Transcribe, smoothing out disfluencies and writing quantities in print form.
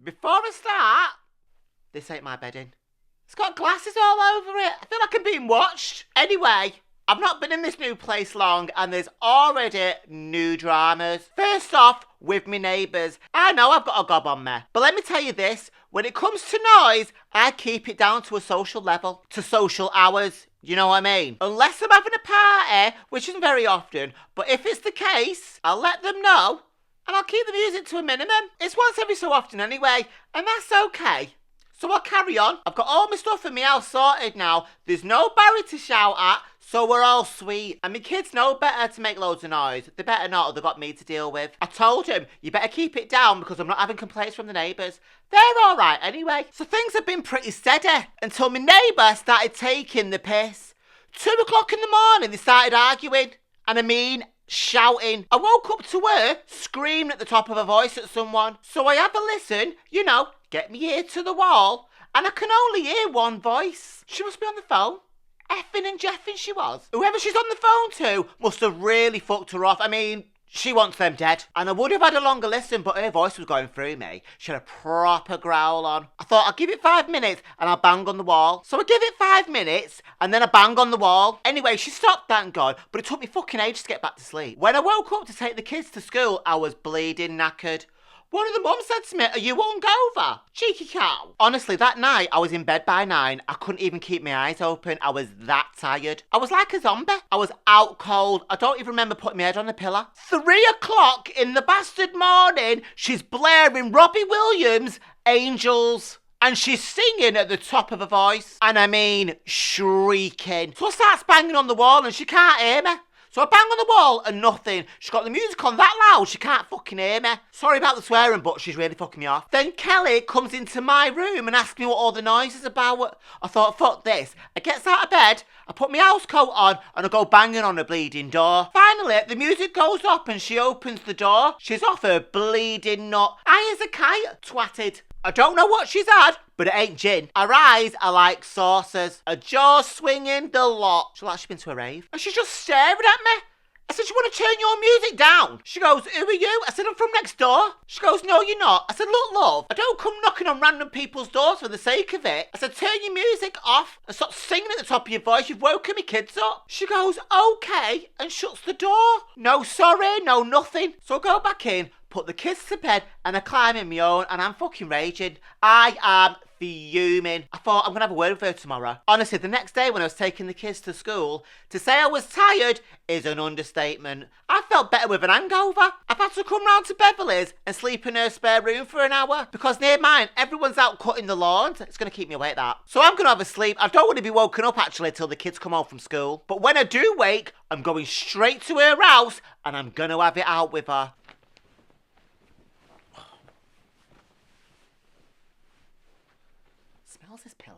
Before I start, this ain't my bedding. It's got glasses all over it. I feel like I'm being watched. Anyway, I've not been in this new place long and there's already new dramas. First off, with me neighbours. I know I've got a gob on me, but let me tell you this. When it comes to noise, I keep it down to a social level, to social hours. You know what I mean? Unless I'm having a party, which isn't very often, but if it's the case, I'll let them know and I'll keep the music to a minimum. It's once every so often anyway, and that's okay. So I'll carry on. I've got all my stuff in my house sorted now. There's no Barry to shout at, so we're all sweet. And my kids know better to make loads of noise. They better not, or they've got me to deal with. I told them, you better keep it down because I'm not having complaints from the neighbours. They're alright anyway. So things have been pretty steady until my neighbour started taking the piss. 2 o'clock in the morning, they started arguing. And I mean, shouting. I woke up to her screaming at the top of her voice at someone. So I have a listen, you know, get me ear to the wall, and I can only hear one voice. She must be on the phone. Effing and jeffing she was. Whoever she's on the phone to must have really fucked her off. I mean, she wants them dead. And I would have had a longer listen, but her voice was going through me. She had a proper growl on. I thought, I'll give it 5 minutes and I'll bang on the wall. So I give it 5 minutes and then I bang on the wall. Anyway, she stopped, thank God, but it took me fucking ages to get back to sleep. When I woke up to take the kids to school, I was bleeding knackered. One of the mums said to me, are you hungover? Cheeky cow. Honestly, that night, I was in bed by 9. I couldn't even keep my eyes open. I was that tired. I was like a zombie. I was out cold. I don't even remember putting my head on the pillow. 3 o'clock in the bastard morning, she's blaring Robbie Williams' Angels. And she's singing at the top of her voice. And I mean, shrieking. So I start banging on the wall and she can't hear me. So I bang on the wall and nothing. She's got the music on that loud, she can't fucking hear me. Sorry about the swearing, but she's really fucking me off. Then Kelly comes into my room and asks me what all the noise is about. I thought, fuck this. I gets out of bed, I put my house coat on, and I go banging on a bleeding door. Finally, the music goes up and she opens the door. She's off her bleeding nut. High as a kite, twatted. I don't know what she's had, but it ain't gin. Her eyes are like saucers. Her jaw swinging the lot. She's like she's been to a rave. And she's just staring at me. I said, you want to turn your music down? She goes, who are you? I said, I'm from next door. She goes, no, you're not. I said, look, love, I don't come knocking on random people's doors for the sake of it. I said, turn your music off and stop singing at the top of your voice. You've woken me kids up. She goes, okay, and shuts the door. No sorry, no nothing. So I go back in, put the kids to bed, and I climb in my own, and I'm fucking raging. I am fuming. I thought I'm gonna have a word with her tomorrow. Honestly, the next day when I was taking the kids to school, to say I was tired is an understatement. I felt better with an hangover. I've had to come round to Beverly's and sleep in her spare room for an hour because near mine, everyone's out cutting the lawn. It's gonna keep me awake, that. So I'm gonna have a sleep. I don't want to be woken up actually till the kids come home from school. But when I do wake, I'm going straight to her house and I'm gonna have it out with her. Smells this pillow.